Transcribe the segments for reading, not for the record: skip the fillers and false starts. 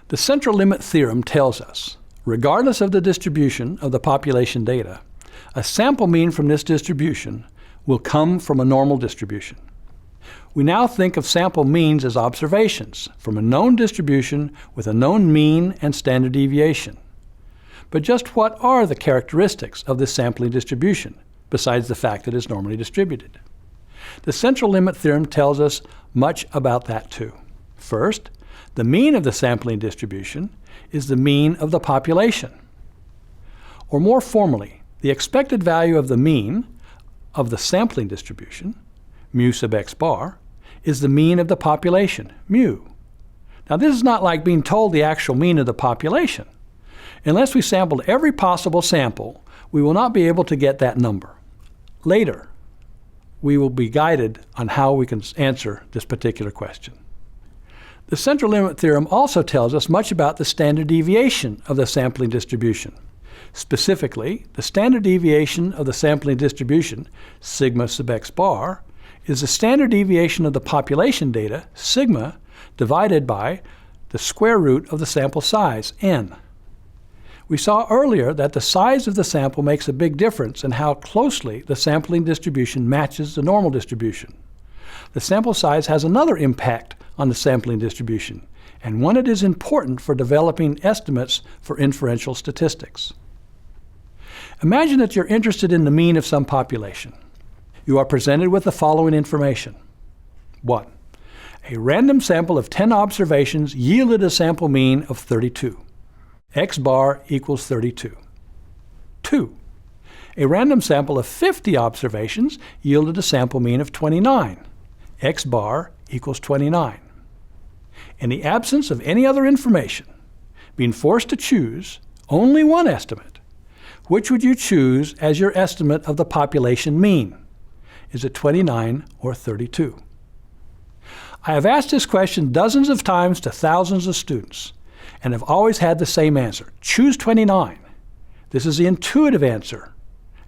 The central limit theorem tells us, regardless of the distribution of the population data, a sample mean from this distribution will come from a normal distribution. We now think of sample means as observations from a known distribution with a known mean and standard deviation. But just what are the characteristics of this sampling distribution, besides the fact that it's normally distributed? The central limit theorem tells us much about that too. First, the mean of the sampling distribution is the mean of the population. Or more formally, the expected value of the mean of the sampling distribution, mu sub x bar, is the mean of the population, mu. Now this is not like being told the actual mean of the population. Unless we sampled every possible sample, we will not be able to get that number. Later, we will be guided on how we can answer this particular question. The central limit theorem also tells us much about the standard deviation of the sampling distribution. Specifically, the standard deviation of the sampling distribution, sigma sub x bar, is the standard deviation of the population data, sigma, divided by the square root of the sample size, n. We saw earlier that the size of the sample makes a big difference in how closely the sampling distribution matches the normal distribution. The sample size has another impact on the sampling distribution, and one that is important for developing estimates for inferential statistics. Imagine that you're interested in the mean of some population. You are presented with the following information. 1. A random sample of 10 observations yielded a sample mean of 32. X bar equals 32. 2. A random sample of 50 observations yielded a sample mean of 29. X bar equals 29. In the absence of any other information, being forced to choose only one estimate, which would you choose as your estimate of the population mean? Is it 29 or 32? I have asked this question dozens of times to thousands of students and have always had the same answer. Choose 29. This is the intuitive answer,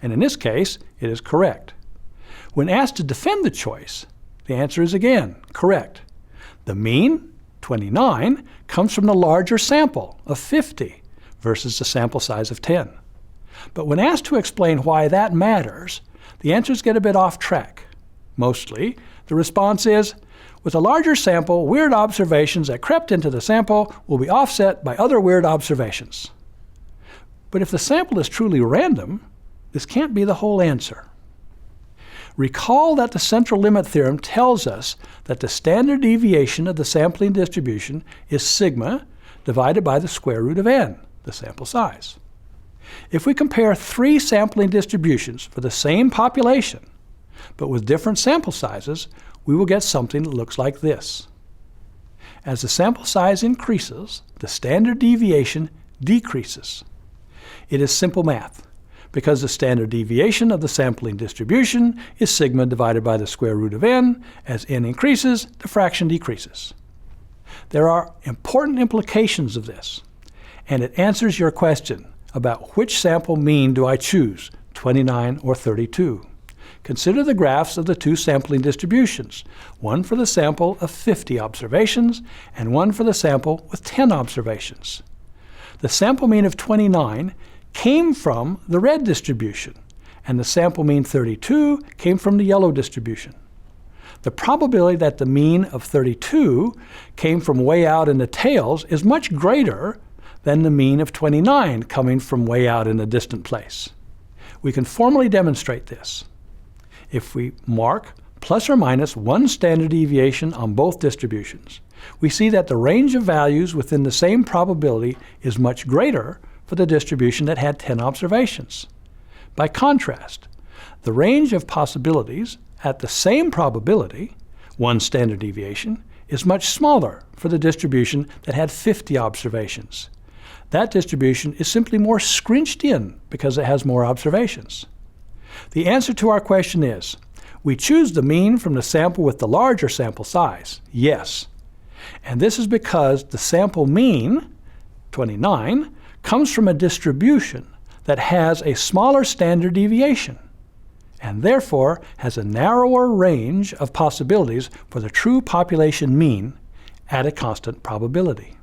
and in this case, it is correct. When asked to defend the choice, the answer is again correct. The mean, 29, comes from the larger sample of 50 versus the sample size of 10. But when asked to explain why that matters, the answers get a bit off track. Mostly, the response is, with a larger sample, weird observations that crept into the sample will be offset by other weird observations. But if the sample is truly random, this can't be the whole answer. Recall that the central limit theorem tells us that the standard deviation of the sampling distribution is sigma divided by the square root of n, the sample size. If we compare 3 sampling distributions for the same population, but with different sample sizes, we will get something that looks like this. As the sample size increases, the standard deviation decreases. It is simple math, because the standard deviation of the sampling distribution is sigma divided by the square root of n. As n increases, the fraction decreases. There are important implications of this, and it answers your question about which sample mean do I choose, 29 or 32. Consider the graphs of the 2 sampling distributions, one for the sample of 50 observations and one for the sample with 10 observations. The sample mean of 29 came from the red distribution, and the sample mean 32 came from the yellow distribution. The probability that the mean of 32 came from way out in the tails is much greater than the mean of 29 coming from way out in a distant place. We can formally demonstrate this. If we mark plus or minus 1 standard deviation on both distributions, we see that the range of values within the same probability is much greater for the distribution that had 10 observations. By contrast, the range of possibilities at the same probability, 1 standard deviation, is much smaller for the distribution that had 50 observations. That distribution is simply more scrunched in because it has more observations. The answer to our question is, we choose the mean from the sample with the larger sample size, yes. And this is because the sample mean, 29, comes from a distribution that has a smaller standard deviation, and therefore has a narrower range of possibilities for the true population mean at a constant probability.